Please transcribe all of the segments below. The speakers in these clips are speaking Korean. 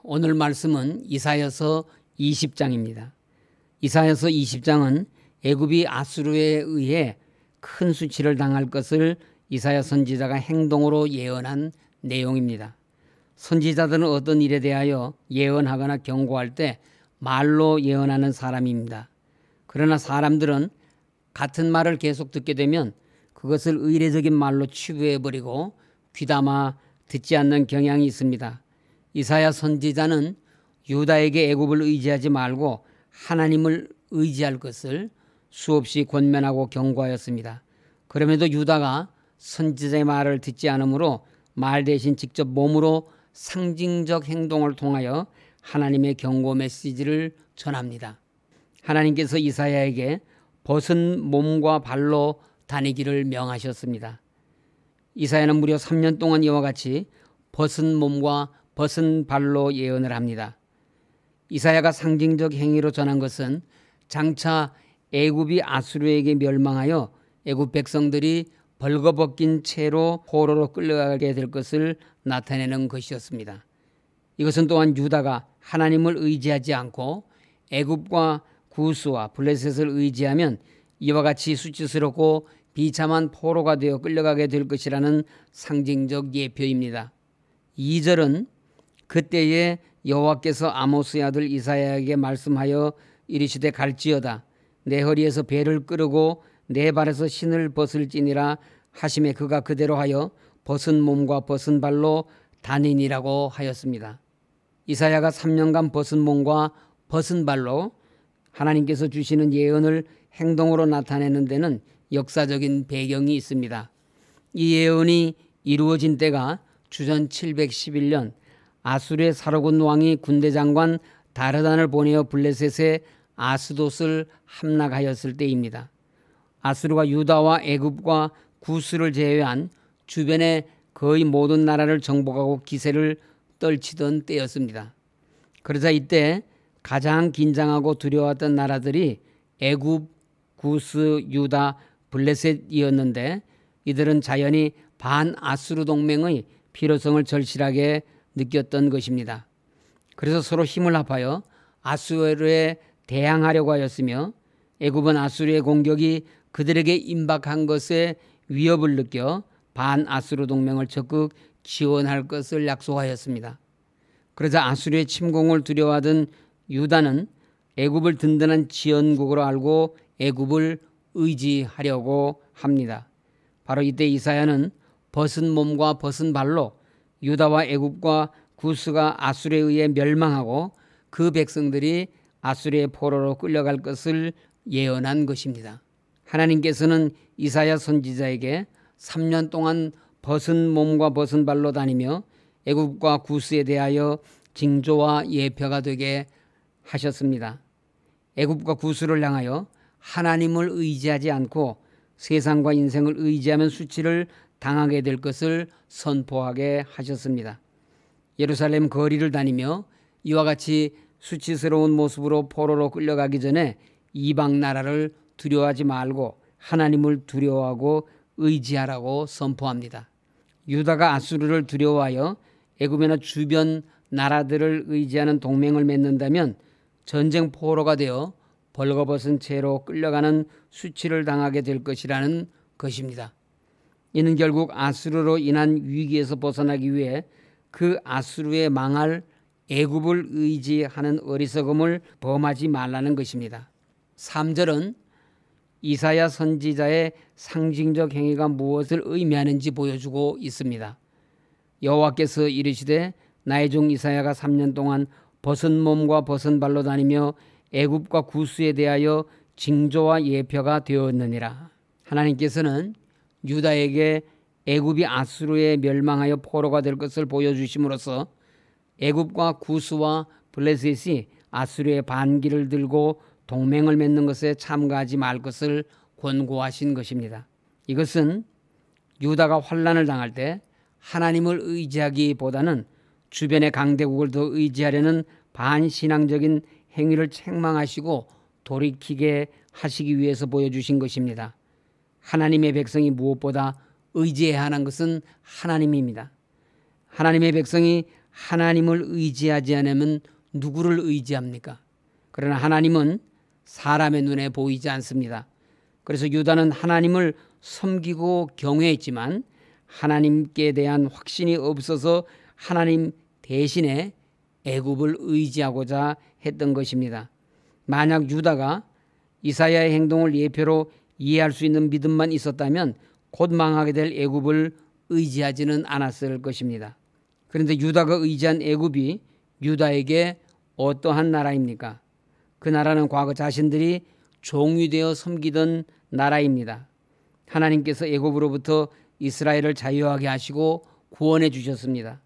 오늘 말씀은 이사야서 20장입니다. 이사야서 20장은 애굽이 아수르에 의해 큰 수치를 당할 것을 이사야 선지자가 행동으로 예언한 내용입니다. 선지자들은 어떤 일에 대하여 예언하거나 경고할 때 말로 예언하는 사람입니다. 그러나 사람들은 같은 말을 계속 듣게 되면 그것을 의례적인 말로 치부해버리고 귀담아 듣지 않는 경향이 있습니다. 이사야 선지자는 유다에게 애굽을 의지하지 말고 하나님을 의지할 것을 수없이 권면하고 경고하였습니다. 그럼에도 유다가 선지자의 말을 듣지 않으므로 말 대신 직접 몸으로 상징적 행동을 통하여 하나님의 경고 메시지를 전합니다. 하나님께서 이사야에게 벗은 몸과 발로 다니기를 명하셨습니다. 이사야는 무려 3년 동안 이와 같이 벗은 몸과 벗은 발로 예언을 합니다. 이사야가 상징적 행위로 전한 것은 장차 애굽이 아수르에게 멸망하여 애굽 백성들이 벌거벗긴 채로 포로로 끌려가게 될 것을 나타내는 것이었습니다. 이것은 또한 유다가 하나님을 의지하지 않고 애굽과 구스와 블레셋을 의지하면 이와 같이 수치스럽고 비참한 포로가 되어 끌려가게 될 것이라는 상징적 예표입니다. 2절은 그때에 여호와께서 아모스의 아들 이사야에게 말씀하여 이르시되 갈지어다 내 허리에서 배를 끄르고 내 발에서 신을 벗을지니라 하심에 그가 그대로 하여 벗은 몸과 벗은 발로 다니니라고 하였습니다. 이사야가 3년간 벗은 몸과 벗은 발로 하나님께서 주시는 예언을 행동으로 나타내는 데는 역사적인 배경이 있습니다. 이 예언이 이루어진 때가 주전 711년 아수르의 사르곤 왕이 군대 장관 다르단을 보내어 블레셋의 아스돗을 함락하였을 때입니다. 아수르가 유다와 애굽과 구스를 제외한 주변의 거의 모든 나라를 정복하고 기세를 떨치던 때였습니다. 그러자 이때 가장 긴장하고 두려웠던 나라들이 애굽, 구스, 유다, 블레셋이었는데 이들은 자연히 반아수르 동맹의 필요성을 절실하게 느꼈던 것입니다. 그래서 서로 힘을 합하여 아수르에 대항하려고 하였으며 애굽은 아수르의 공격이 그들에게 임박한 것에 위협을 느껴 반아수르 동맹을 적극 지원할 것을 약속하였습니다. 그러자 아수르의 침공을 두려워하던 유다는 애굽을 든든한 지원국으로 알고 애굽을 의지하려고 합니다. 바로 이때 이사야는 벗은 몸과 벗은 발로 유다와 애굽과 구스가 아수르에 의해 멸망하고 그 백성들이 아수르의 포로로 끌려갈 것을 예언한 것입니다. 하나님께서는 이사야 선지자에게 3년 동안 벗은 몸과 벗은 발로 다니며 애굽과 구스에 대하여 징조와 예표가 되게 하셨습니다. 애굽과 구스를 향하여 하나님을 의지하지 않고 세상과 인생을 의지하면 수치를 당하게 될 것을 선포하게 하셨습니다. 예루살렘 거리를 다니며 이와 같이 수치스러운 모습으로 포로로 끌려가기 전에 이방 나라를 두려워하지 말고 하나님을 두려워하고 의지하라고 선포합니다. 유다가 아수르를 두려워하여 애굽이나 주변 나라들을 의지하는 동맹을 맺는다면 전쟁 포로가 되어 벌거벗은 채로 끌려가는 수치를 당하게 될 것이라는 것입니다. 이는 결국 아수르로 인한 위기에서 벗어나기 위해 그 아수르에 망할 애굽을 의지하는 어리석음을 범하지 말라는 것입니다. 3절은 이사야 선지자의 상징적 행위가 무엇을 의미하는지 보여주고 있습니다. 여호와께서 이르시되 나의 종 이사야가 3년 동안 벗은 몸과 벗은 발로 다니며 애굽과 구스에 대하여 징조와 예표가 되었느니라. 하나님께서는 유다에게 애굽이 아수르에 멸망하여 포로가 될 것을 보여주심으로써 애굽과 구스와 블레셋이 아수르의 반기를 들고 동맹을 맺는 것에 참가하지 말 것을 권고하신 것입니다. 이것은 유다가 환난을 당할 때 하나님을 의지하기보다는 주변의 강대국을 더 의지하려는 반신앙적인 행위를 책망하시고 돌이키게 하시기 위해서 보여주신 것입니다. 하나님의 백성이 무엇보다 의지해야 하는 것은 하나님입니다. 하나님의 백성이 하나님을 의지하지 않으면 누구를 의지합니까? 그러나 하나님은 사람의 눈에 보이지 않습니다. 그래서 유다는 하나님을 섬기고 경외했지만 하나님께 대한 확신이 없어서 하나님 대신에 애굽을 의지하고자 했던 것입니다. 만약 유다가 이사야의 행동을 예표로 이해할 수 있는 믿음만 있었다면 곧 망하게 될 애굽을 의지하지는 않았을 것입니다. 그런데 유다가 의지한 애굽이 유다에게 어떠한 나라입니까? 그 나라는 과거 자신들이 종이 되어 섬기던 나라입니다. 하나님께서 애굽으로부터 이스라엘을 자유하게 하시고 구원해 주셨습니다.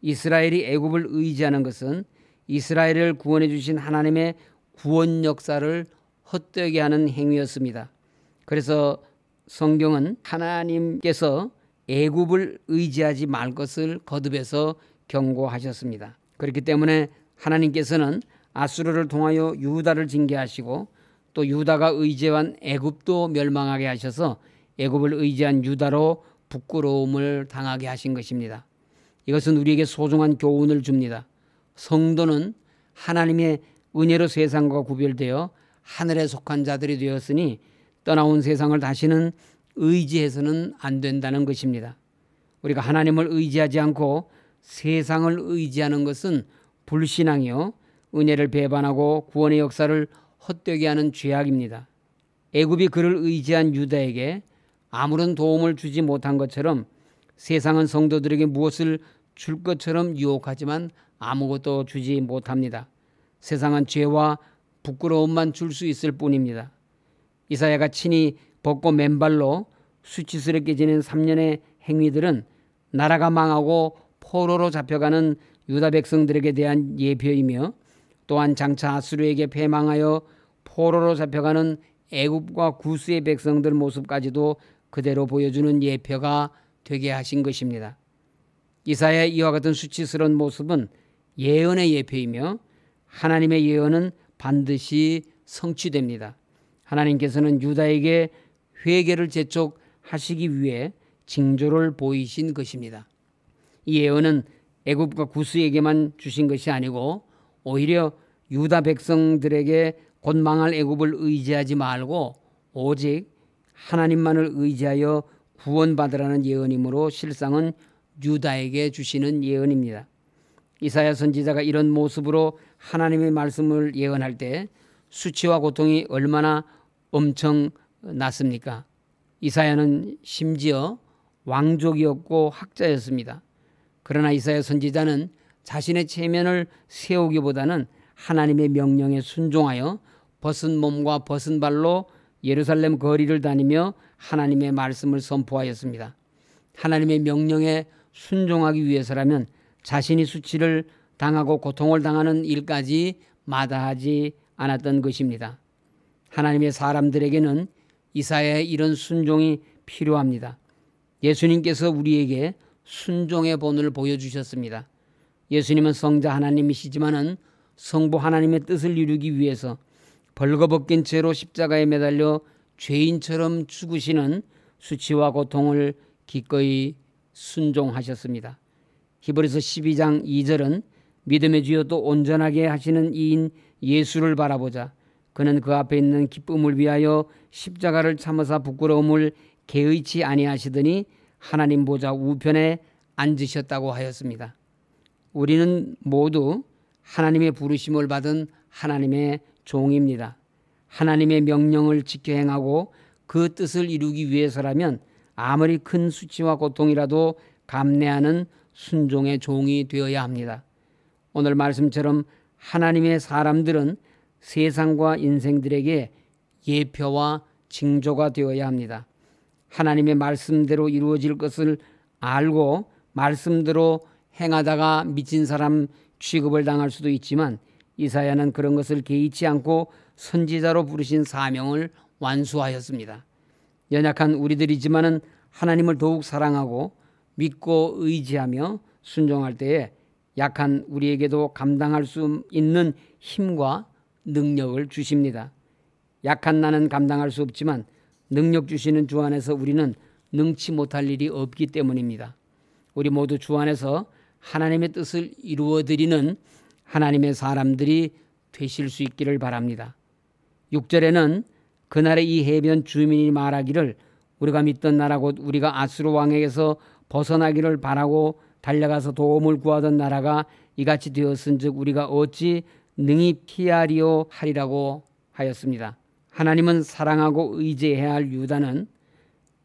이스라엘이 애굽을 의지하는 것은 이스라엘을 구원해 주신 하나님의 구원 역사를 헛되게 하는 행위였습니다. 그래서 성경은 하나님께서 애굽을 의지하지 말 것을 거듭해서 경고하셨습니다. 그렇기 때문에 하나님께서는 아수르를 통하여 유다를 징계하시고 또 유다가 의지한 애굽도 멸망하게 하셔서 애굽을 의지한 유다로 부끄러움을 당하게 하신 것입니다. 이것은 우리에게 소중한 교훈을 줍니다. 성도는 하나님의 은혜로 세상과 구별되어 하늘에 속한 자들이 되었으니 떠나온 세상을 다시는 의지해서는 안 된다는 것입니다. 우리가 하나님을 의지하지 않고 세상을 의지하는 것은 불신앙이요 은혜를 배반하고 구원의 역사를 헛되게 하는 죄악입니다. 애굽이 그를 의지한 유다에게 아무런 도움을 주지 못한 것처럼 세상은 성도들에게 무엇을 줄 것처럼 유혹하지만 아무것도 주지 못합니다. 세상은 죄와 부끄러움만 줄 수 있을 뿐입니다. 이사야가 친히 벗고 맨발로 수치스럽게 지낸 3년의 행위들은 나라가 망하고 포로로 잡혀가는 유다 백성들에게 대한 예표이며 또한 장차 아수르에게 패망하여 포로로 잡혀가는 애굽과 구스의 백성들 모습까지도 그대로 보여주는 예표가 되게 하신 것입니다. 이사야의 이와 같은 수치스러운 모습은 예언의 예표이며 하나님의 예언은 반드시 성취됩니다. 하나님께서는 유다에게 회개를 재촉하시기 위해 징조를 보이신 것입니다. 이 예언은 애굽과 구스에게만 주신 것이 아니고 오히려 유다 백성들에게 곧 망할 애굽을 의지하지 말고 오직 하나님만을 의지하여 구원받으라는 예언이므로 실상은 유다에게 주시는 예언입니다. 이사야 선지자가 이런 모습으로 하나님의 말씀을 예언할 때 수치와 고통이 얼마나 엄청났습니까? 이사야는 심지어 왕족이었고 학자였습니다. 그러나 이사야 선지자는 자신의 체면을 세우기보다는 하나님의 명령에 순종하여 벗은 몸과 벗은 발로 예루살렘 거리를 다니며 하나님의 말씀을 선포하였습니다. 하나님의 명령에 순종하기 위해서라면 자신이 수치를 당하고 고통을 당하는 일까지 마다하지 않았던 것입니다. 하나님의 사람들에게는 이사야의 이런 순종이 필요합니다. 예수님께서 우리에게 순종의 본을 보여주셨습니다. 예수님은 성자 하나님이시지만은 성부 하나님의 뜻을 이루기 위해서 벌거벗긴 채로 십자가에 매달려 죄인처럼 죽으시는 수치와 고통을 기꺼이 순종하셨습니다. 히브리서 12장 2절은 믿음의 주여 또 온전하게 하시는 이인 예수를 바라보자. 그는 그 앞에 있는 기쁨을 위하여 십자가를 참으사 부끄러움을 개의치 아니하시더니 하나님 보좌 우편에 앉으셨다고 하였습니다. 우리는 모두 하나님의 부르심을 받은 하나님의 종입니다. 하나님의 명령을 지켜 행하고 그 뜻을 이루기 위해서라면 아무리 큰 수치와 고통이라도 감내하는 순종의 종이 되어야 합니다. 오늘 말씀처럼 하나님의 사람들은 세상과 인생들에게 예표와 징조가 되어야 합니다. 하나님의 말씀대로 이루어질 것을 알고 말씀대로 행하다가 미친 사람 취급을 당할 수도 있지만 이사야는 그런 것을 개의치 않고 선지자로 부르신 사명을 완수하였습니다. 연약한 우리들이지만은 하나님을 더욱 사랑하고 믿고 의지하며 순종할 때에 약한 우리에게도 감당할 수 있는 힘과 능력을 주십니다. 약한 나는 감당할 수 없지만 능력 주시는 주 안에서 우리는 능치 못할 일이 없기 때문입니다. 우리 모두 주 안에서 하나님의 뜻을 이루어드리는 하나님의 사람들이 되실 수 있기를 바랍니다. 6절에는 그날의 이 해변 주민이 말하기를 우리가 믿던 나라 곧 우리가 아수르 왕에게서 벗어나기를 바라고 달려가서 도움을 구하던 나라가 이같이 되었은즉 우리가 어찌 능히 피하리오 하리라고 하였습니다. 하나님은 사랑하고 의지해야 할 유다는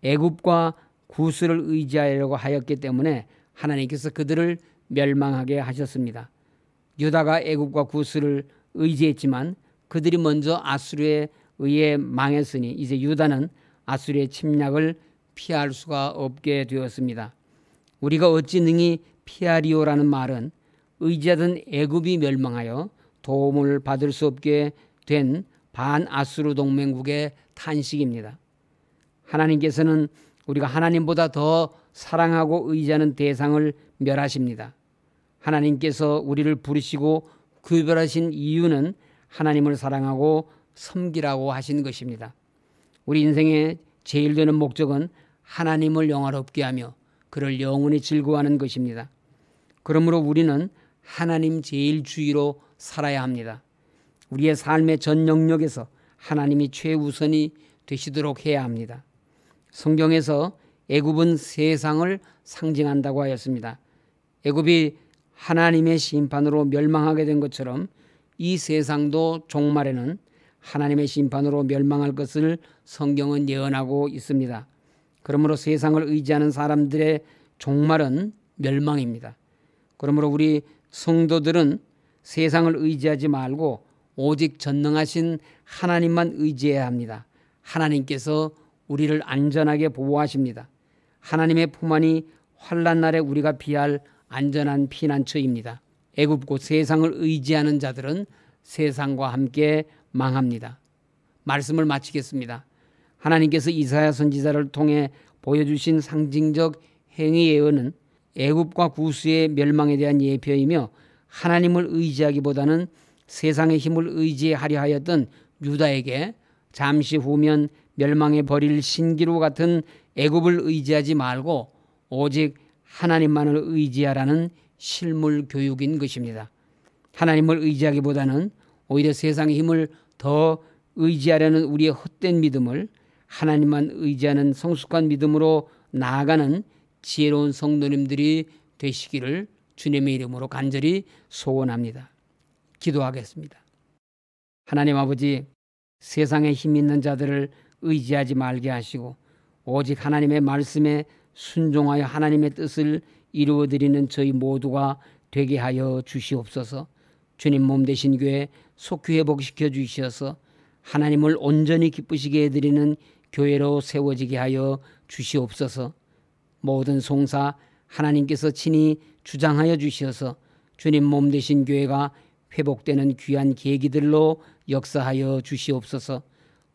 애굽과 구스를 의지하려고 하였기 때문에 하나님께서 그들을 멸망하게 하셨습니다. 유다가 애굽과 구스를 의지했지만 그들이 먼저 아수르에 의해 망했으니 이제 유다는 아수르의 침략을 피할 수가 없게 되었습니다. 우리가 어찌 능히 피하리오라는 말은 의지하던 애굽이 멸망하여 도움을 받을 수 없게 된 반아수르 동맹국의 탄식입니다. 하나님께서는 우리가 하나님보다 더 사랑하고 의지하는 대상을 멸하십니다. 하나님께서 우리를 부르시고 구별하신 이유는 하나님을 사랑하고 섬기라고 하신 것입니다. 우리 인생의 제일 되는 목적은 하나님을 영화롭게 하며 그를 영원히 즐거워하는 것입니다. 그러므로 우리는 하나님 제일주의로 살아야 합니다. 우리의 삶의 전 영역에서 하나님이 최우선이 되시도록 해야 합니다. 성경에서 애굽은 세상을 상징한다고 하였습니다. 애굽이 하나님의 심판으로 멸망하게 된 것처럼 이 세상도 종말에는 하나님의 심판으로 멸망할 것을 성경은 예언하고 있습니다. 그러므로 세상을 의지하는 사람들의 종말은 멸망입니다. 그러므로 우리 성도들은 세상을 의지하지 말고 오직 전능하신 하나님만 의지해야 합니다. 하나님께서 우리를 안전하게 보호하십니다. 하나님의 품 안이 환난 날에 우리가 피할 안전한 피난처입니다. 애굽 곧 세상을 의지하는 자들은 세상과 함께 망합니다. 말씀을 마치겠습니다. 하나님께서 이사야 선지자를 통해 보여주신 상징적 행위 예언은 애굽과 구스의 멸망에 대한 예표이며 하나님을 의지하기보다는 세상의 힘을 의지하려 하였던 유다에게 잠시 후면 멸망해 버릴 신기루 같은 애굽을 의지하지 말고 오직 하나님만을 의지하라는 실물 교육인 것입니다. 하나님을 의지하기보다는 오히려 세상의 힘을 더 의지하려는 우리의 헛된 믿음을 하나님만 의지하는 성숙한 믿음으로 나아가는 지혜로운 성도님들이 되시기를 주님의 이름으로 간절히 소원합니다. 기도하겠습니다. 하나님 아버지, 세상에 힘 있는 자들을 의지하지 말게 하시고 오직 하나님의 말씀에 순종하여 하나님의 뜻을 이루어드리는 저희 모두가 되게 하여 주시옵소서. 주님 몸 되신 교회 속히 회복시켜 주시어서 하나님을 온전히 기쁘시게 해드리는 교회로 세워지게 하여 주시옵소서. 모든 송사 하나님께서 친히 주장하여 주시어서 주님 몸 되신 교회가 회복되는 귀한 계기들로 역사하여 주시옵소서.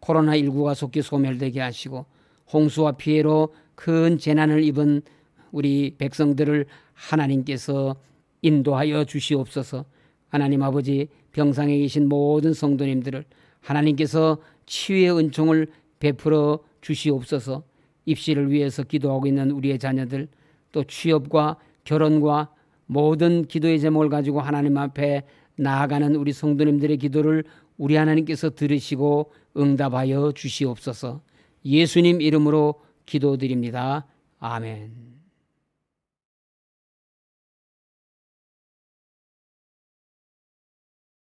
코로나19가 속히 소멸되게 하시고 홍수와 피해로 큰 재난을 입은 우리 백성들을 하나님께서 인도하여 주시옵소서. 하나님 아버지, 병상에 계신 모든 성도님들을 하나님께서 치유의 은총을 베풀어 주시옵소서. 입시를 위해서 기도하고 있는 우리의 자녀들, 또 취업과 결혼과 모든 기도의 제목을 가지고 하나님 앞에 나아가는 우리 성도님들의 기도를 우리 하나님께서 들으시고 응답하여 주시옵소서. 예수님 이름으로 기도드립니다. 아멘.